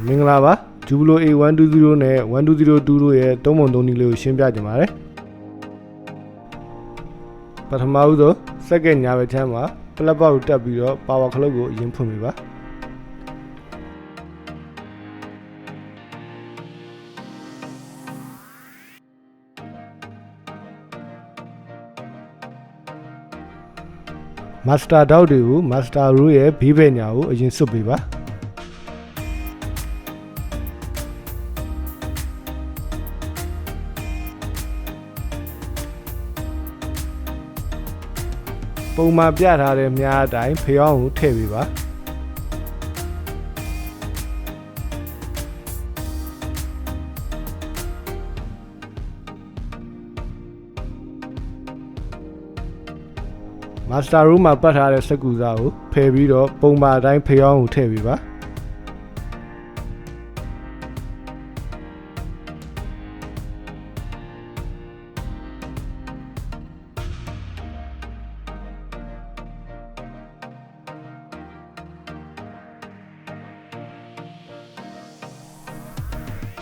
မင်္ဂလာပါ Duplo A120 နဲ့1202တို့ရဲ့3ပုံ3နည်းလေးကိုရှင်းပြကြပါမယ်ပထမဦးဆုံးစက္ကန့်ညာဘက်ချမ်းမှာပလက်ပေါက်ကိုတက်ပြီးတော့ power ခလုတ်ကိုအရင်ဖွင့်ပြပါMaster တောက်တွေကို Master Rule ရဲ့ဘေးဘက်ညာကိုအရင်စွတ်ပေးပါပုံမှန်ပြထားတဲ့မြားအတိုင်းဖျောင်းကိုထည့်ပေးပါMaster Room မှာပတ်ထားတဲ့စက္ကူစားကိုဖယ်ပြီးတော့ပုံမှန်အတိုင်းဖျောင်းကိုထည့်ပေးပါ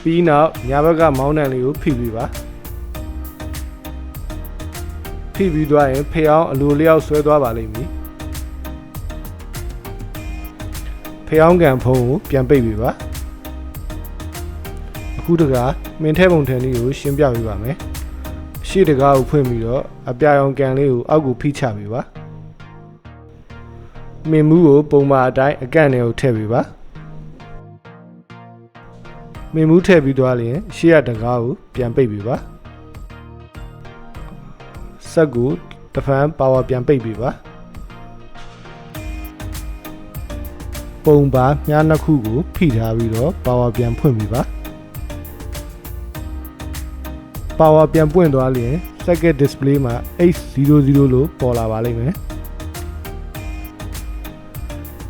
ပြီးနောက်ညာဘက်ကမောင်းတန်လေးကိုဖိပြီးပါဖိပြီးသွားရင်ဖျောင်းအလိုလျောက်ဆွဲသွားပါလိမ့်မည်ဖျောင်းကန်ဖုံးကိုပြန်ပိတ်ပြီးပါအခုတကားမင်းထဲပုံထန်လေးကိုရှင်းပြပေးပါမယ်ရှေ့တကားကိုဖွင့်ပြီးတော့အပြာရောင်ကန်လေးကိုအောက်ကိုဖိချပေးပါမင်းမူးကိုပုံမှန်အတိုင်းအကန့်ထဲကိုထည့်ပေးပါမင်းမူးထည့်ပြီးသွားရင်ရှေ့ရတကားကိုပြန်ပိတ်ပေးပါစက်ကိုတဖန် power ပြန်ပိတ်ပေးပါပုံပါမြားနှစ်ခုကိုဖိထားပြီးတော့ power ပြန်ဖွင့်ပေးပါ power ပြန်ပွင့်သွားရင် circuit display မှာ H00 လို့ပေါ်လာပါလိမ့်မယ်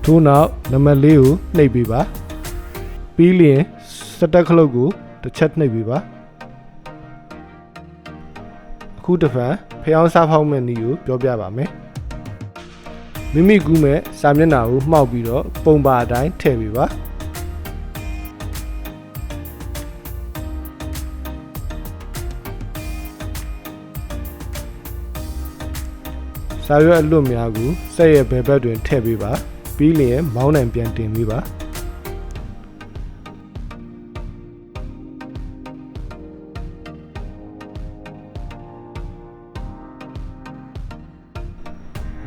ထို့နောက်နံပါတ်4ကိုနှိပ်ပေးပါပြီးလျင်စတက်ခလုတ်ကိုတစ်ချက်နှိပ်ပေးပါအခုတစ်ဖန်ဖျောင်းစားဖောက်မဲ့နည်းကိုပြောပြပါမယ်မိမိကူးမဲ့စာမျက်နှာကိုမှောက်ပြီးတော့ပုံပါအတိုင်းထည့်ပေးပါစာရွက်အလွတ်များကိုစက်ရဲ့ဘယ်ဘက်တွင်ထည့်ပေးပါပြီးလျင်မောင်းနှံပြန်တင်ပေးပါ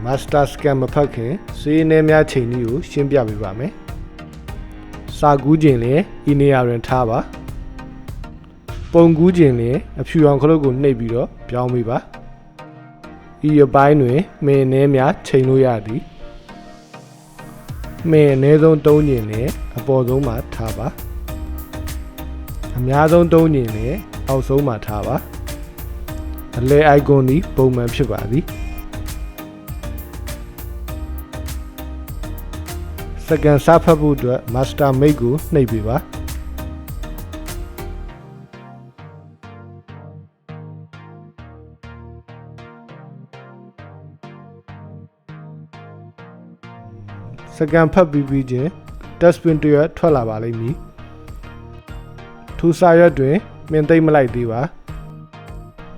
Master Scan မဖတ်ခင်စေးနေများချိန်ကြီးကိုရှင်းပြပေးပါမယ်။စာကူးခြင်းလည်းဤနေရာတွင်ထားပါ။ပုံကူးခြင်းလည်းအဖြူရောင်ခလုတ်ကိုနှိပ်ပြီးတော့ပြောင်းပေးပါ။ဤအပိုင်းတွင်မင်းနေများချိန်လို့ရသည်။မင်းအနည်းဆုံး3ခြင်းလည်းအပေါ်ဆုံးမှာထားပါ။အများဆုံး3ခြင်းလည်းအောက်ဆုံးမှာထားပါ။အလဲ icon ဒီပုံမှန်ဖြစ်ပါသည်။စကန်စားဖတ်ဖို့အတွက် Master Make ကိုနှိပ်ပေးပါစကန်ဖတ်ပြီးချင်း Dustbin တွေထွက်လာပါလိမ့်မည်ထိုစာရွက်တွင်မြင်သိမ့်မလိုက်သေးပါ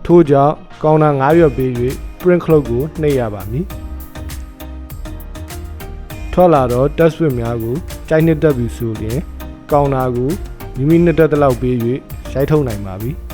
ထို့ကြောင့်ကောင်တာ9ရွက်ပေး၍ Print ခလုတ်ကိုနှိပ်ရပါမည်ထွက်လာတော့ Dustbin များကိုကြိုက်နှစ်တက်ပြီဆိုရင်ကောင်တာကိုမိမိနှစ်တက်တလောက်ပေး၍ရိုက်ထုတ်နိုင်ပါပြီ။